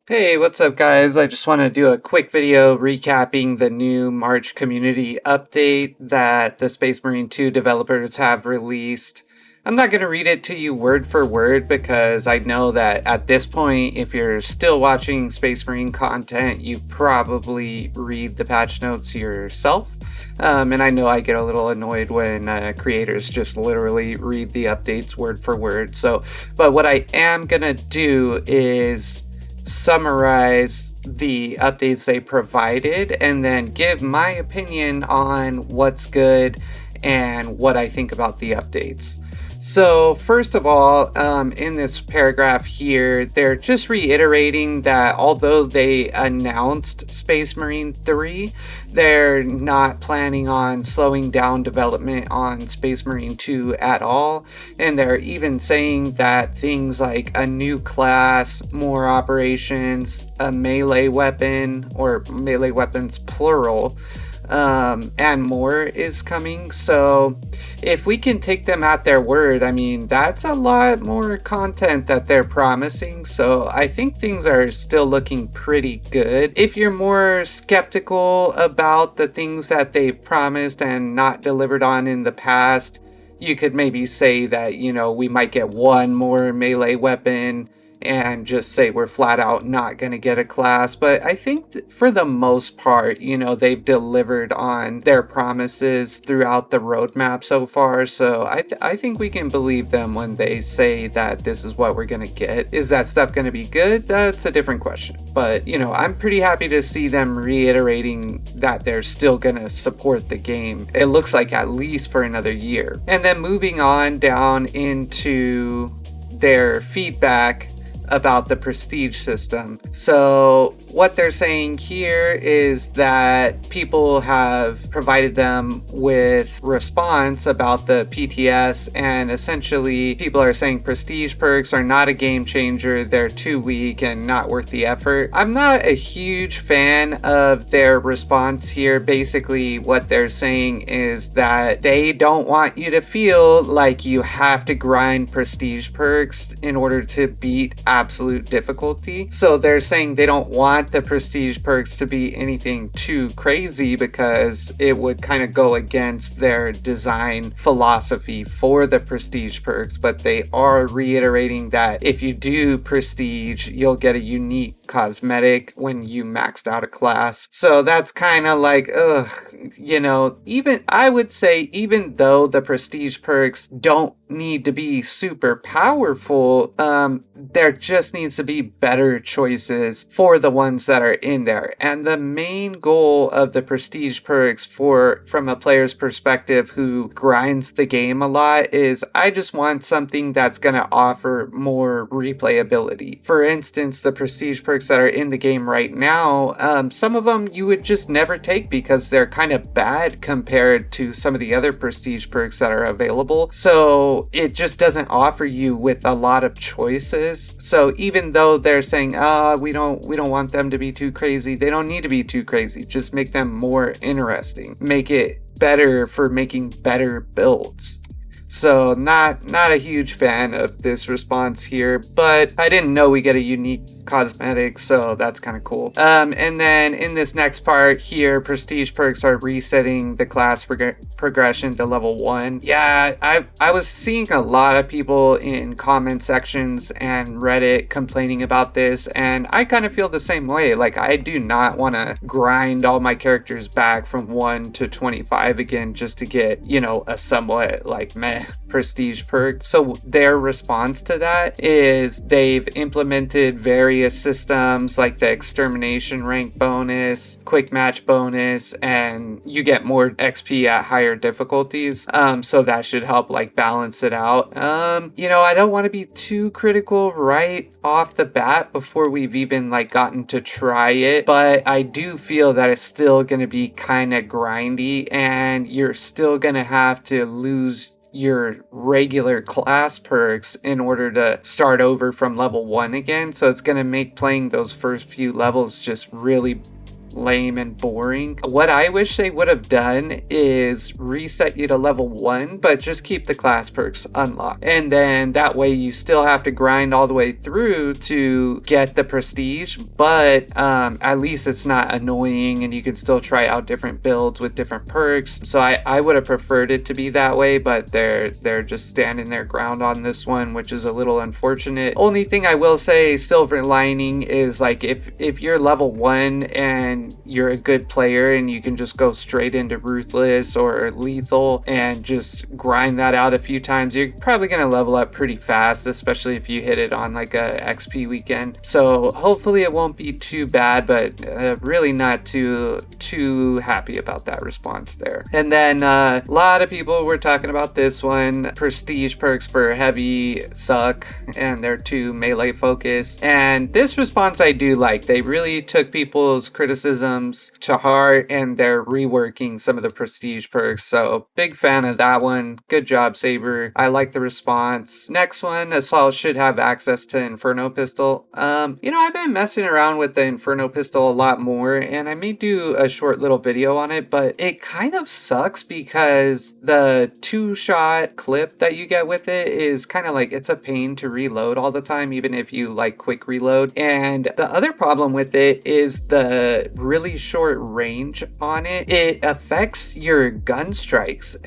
Hey, what's up, guys? I just want to do a quick video recapping the new March community update that the Space Marine 2 developers have released. I'm not going to read it to you word for word because I know that at this point, if you're still watching Space Marine content, you probably read the patch notes yourself. And I know I get a little annoyed when creators just literally read the updates word for word. But what I am going to do is summarize the updates they provided and then give my opinion on what's good and what I think about the updates. So, first of all, in this paragraph here, they're just reiterating that although they announced Space Marine 3, they're not planning on slowing down development on Space Marine 2 at all. And they're even saying that things like a new class, more operations, a melee weapon, or melee weapons plural, and more is coming. So if we can take them at their word, I mean, that's a lot more content that they're promising. So I think things are still looking pretty good. If you're more skeptical about the things that they've promised and not delivered on in the past, you could maybe say that, we might get one more melee weapon and just say we're flat out not going to get a class. But I think for the most part, they've delivered on their promises throughout the roadmap so far. So I think we can believe them when they say that this is what we're going to get. Is that stuff going to be good? That's a different question. But, I'm pretty happy to see them reiterating that they're still going to support the game. It looks like at least for another year. And then moving on down into their feedback about the prestige system. So what they're saying here is that people have provided them with response about the PTS, and essentially people are saying prestige perks are not a game changer, they're too weak and not worth the effort. I'm not a huge fan of their response here. Basically what they're saying is that they don't want you to feel like you have to grind prestige perks in order to beat absolute difficulty. So they're saying they don't want the prestige perks to be anything too crazy because it would kind of go against their design philosophy for the prestige perks, but they are reiterating that if you do prestige, you'll get a unique cosmetic when you maxed out a class. So that's kind of like, even I would say, even though the prestige perks don't need to be super powerful, there just needs to be better choices for the ones that are in there. And the main goal of the prestige perks from a player's perspective who grinds the game a lot is I just want something that's going to offer more replayability. For instance, the prestige perks that are in the game right now, some of them you would just never take because they're kind of bad compared to some of the other prestige perks that are available. So it just doesn't offer you with a lot of choices. So even though they're saying, we don't want them to be too crazy, they don't need to be too crazy. Just make them more interesting. Make it better for making better builds. So not a huge fan of this response here, but I didn't know we get a unique cosmetic, so that's kind of cool. And then in this next part here, prestige perks are resetting the class progression to level 1. Yeah, I was seeing a lot of people in comment sections and Reddit complaining about this, and I kind of feel the same way. Like, I do not want to grind all my characters back from 1 to 25 again just to get, a somewhat like meh prestige perk. So their response to that is they've implemented various systems like the extermination rank bonus, quick match bonus, and you get more XP at higher difficulties. So that should help like balance it out. I don't want to be too critical right off the bat before we've even like gotten to try it, but I do feel that it's still going to be kind of grindy and you're still going to have to lose your regular class perks in order to start over from level 1 again. So it's going to make playing those first few levels just really lame and boring. What I wish they would have done is reset you to level 1, but just keep the class perks unlocked. And then that way you still have to grind all the way through to get the prestige, but at least it's not annoying and you can still try out different builds with different perks. So I would have preferred it to be that way, but they're just standing their ground on this one, which is a little unfortunate. Only thing I will say, silver lining, is like if you're level 1 and you're a good player and you can just go straight into ruthless or lethal and just grind that out a few times, you're probably going to level up pretty fast, especially if you hit it on like a XP weekend. So hopefully it won't be too bad, but really not too happy about that response there. And then a lot of people were talking about this one. Prestige perks for heavy suck and they're too melee focused. And this response I do like. They really took people's criticisms to heart and they're reworking some of the prestige perks. So big fan of that one. Good job, Saber. I like the response. Next one, Assault should have access to Inferno Pistol. I've been messing around with the Inferno Pistol a lot more and I may do a short little video on it, but it kind of sucks because the 2-shot clip that you get with it is kind of like, it's a pain to reload all the time, even if you like quick reload. And the other problem with it is the really short range on it. It affects your gun strikes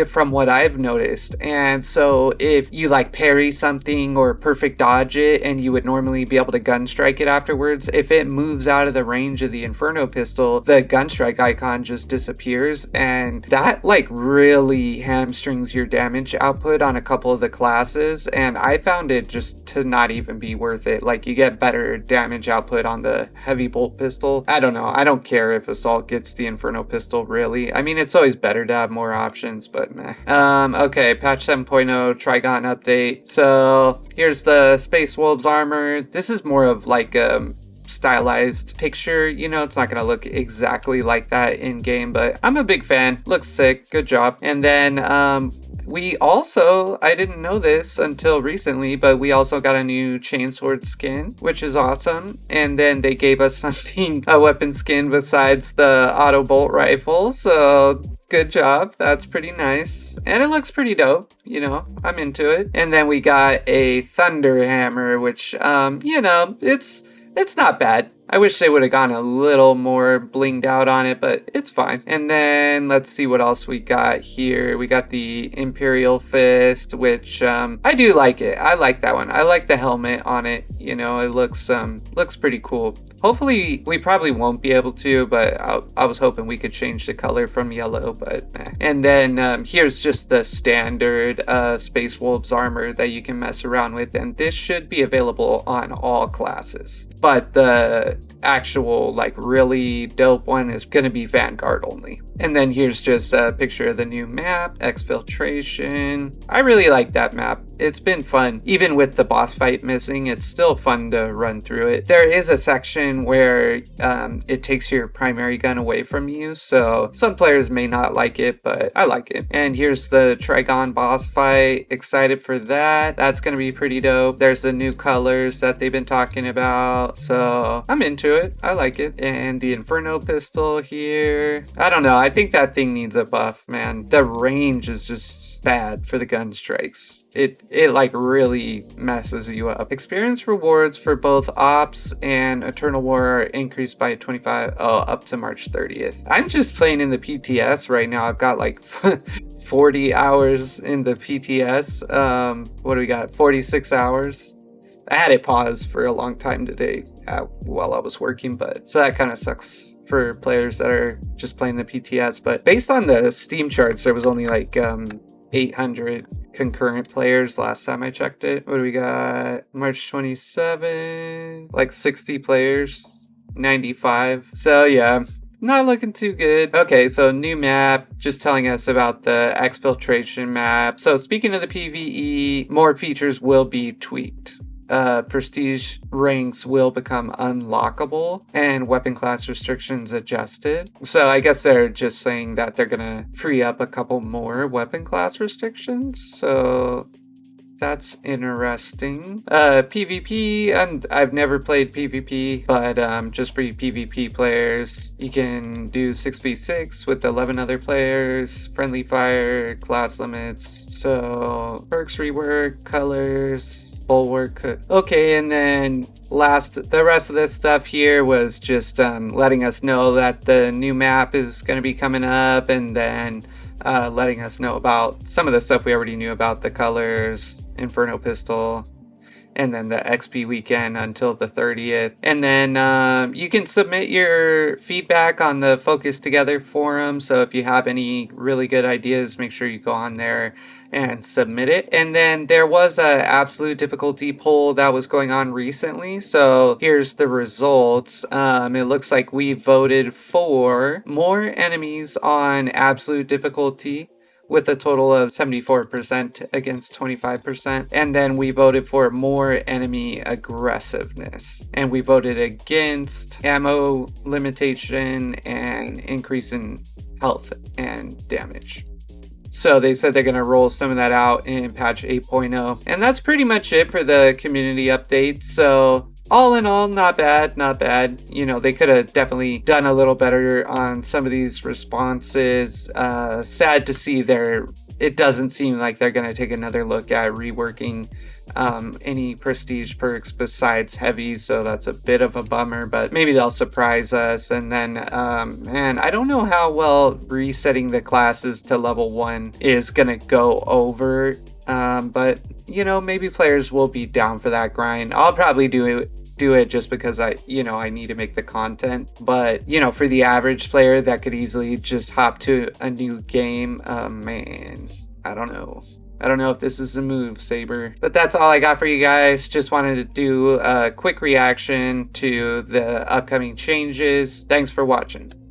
from what I've noticed. And so if you like parry something or perfect dodge it and you would normally be able to gun strike it afterwards, if it moves out of the range of the Inferno Pistol, the gun strike icon just disappears, and that like really hamstrings your damage output on a couple of the classes. And I found it just to not even be worth it. Like, you get better damage output on the heavy bolt pistol. I don't know, I don't care if Assault gets the Inferno Pistol, really. I mean, it's always better to have more options, but meh. Okay, patch 7.0 Trigon update. So here's the Space Wolves armor. This is more of like stylized picture, it's not gonna look exactly like that in game, but I'm a big fan. Looks sick. Good job. And then we also, I didn't know this until recently, but we also got a new chainsword skin, which is awesome. And then they gave us something, a weapon skin besides the auto bolt rifle, so good job. That's pretty nice. And it looks pretty dope. I'm into it. And then we got a thunder hammer, which, it's not bad. I wish they would have gone a little more blinged out on it, but it's fine. And then let's see what else we got here. We got the Imperial Fist, which I do like it. I like that one. I like the helmet on it. It looks pretty cool. Hopefully, we probably won't be able to, but I was hoping we could change the color from yellow, but eh. And then here's just the standard Space Wolves armor that you can mess around with, and this should be available on all classes. But the actual, like, really dope one is going to be Vanguard only. And then here's just a picture of the new map, Exfiltration. I really like that map. It's been fun. Even with the boss fight missing, it's still fun to run through it. There is a section where it takes your primary gun away from you, so some players may not like it, but I like it. And here's the Trigon boss fight. Excited for that. That's going to be pretty dope. There's the new colors that they've been talking about, so I'm into it. I like it. And the Inferno Pistol here. I don't know. I think that thing needs a buff, man. The range is just bad for the gun strikes. It like really messes you up. Experience rewards for both Ops and Eternal War are increased by 25, up to March 30th. I'm just playing in the PTS right now. I've got like 40 hours in the PTS. What do we got? 46 hours. I had it paused for a long time today while I was working, but so that kind of sucks for players that are just playing the PTS. But based on the Steam charts, there was only like 800 concurrent players last time I checked it. What do we got? March 27, like 60 players, 95. So yeah, not looking too good. Okay, so new map, just telling us about the exfiltration map. So speaking of the PvE, more features will be tweaked. Prestige ranks will become unlockable and weapon class restrictions adjusted. So I guess they're just saying that they're gonna free up a couple more weapon class restrictions. So That's interesting. PvP, I've never played PvP, but just for you PvP players, you can do 6v6 with 11 other players, friendly fire, class limits, so perks rework, colors, bulwark. Okay, and then the rest of this stuff here was just letting us know that the new map is going to be coming up, and then letting us know about some of the stuff we already knew about: the colors, Inferno Pistol, and then the XP weekend until the 30th. And then you can submit your feedback on the Focus Together forum. So if you have any really good ideas, make sure you go on there and submit it. And then there was a absolute difficulty poll that was going on recently. So here's the results. It looks like we voted for more enemies on absolute difficulty, with a total of 74% against 25%. And then we voted for more enemy aggressiveness. And we voted against ammo limitation and increase in health and damage. So they said they're going to roll some of that out in patch 8.0. And that's pretty much it for the community update. So all in all, not bad, not bad. You know, they could have definitely done a little better on some of these responses. Sad to see it doesn't seem like they're going to take another look at reworking any prestige perks besides heavy, so that's a bit of a bummer, but maybe they'll surprise us. And then man, I don't know how well resetting the classes to level 1 is gonna go over, but you know, maybe players will be down for that grind. I'll probably do it just because I need to make the content. But you know, for the average player that could easily just hop to a new game, man, I don't know if this is a move, Saber. But that's all I got for you guys. Just wanted to do a quick reaction to the upcoming changes. Thanks for watching.